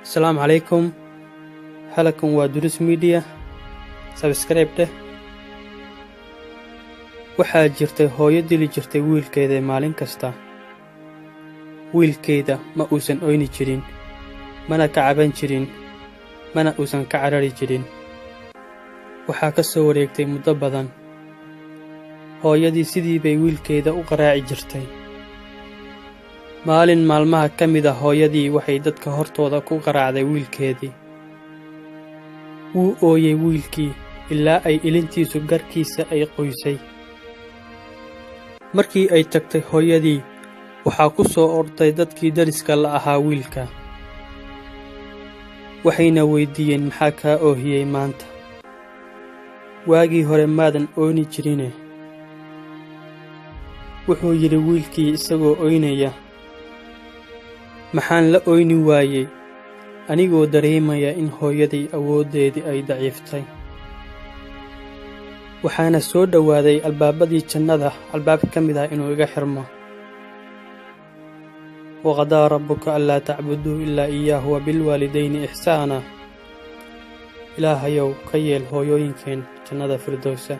السلام عليكم. halkan waa Durus Media. Subscribe dheh. Waxaa jirtay hooyo dili jirtay wiilkeeda maalin kasta. Wiilkeeda ma uusan oyni jirin, mana ka caban jirin, mana uusan ka carari jirin. Waxaa ka soo wareegtay muddo badan. Hooyadii sidii bay wiilkeeda u qaraaci jirtay. Maalin maalmaha ka mid ah hooyadii waxay dadka hortooda ku qaraacday wiilkeedii. Wuu ooyay wiilkii ilaa ay ilintiisu garkiisa ay qoysay. Markii ay tagtay hooyadii, waxaa ku soo orday dadkii dariska la ahaa wiilka. Waxayna weydiiyeen maxaa kaa oohiyey maanta. Waagii hore maadan oyni jirine. Wuxuu yidhi wiilkii isagoo oynaya, maxaan la oyni waayey anigoo dareemaya in hooyaday awooddeedii ay daciiftay. Waxaana soo dhowaaday albaabadii jannada albaab ka mid ah inuu iga xirmo. وقضى ربك ألا تعبدوا إلا إياه وبالوالدين إحسانا. إلهيو كيل هويوينكين جنة فردوسة.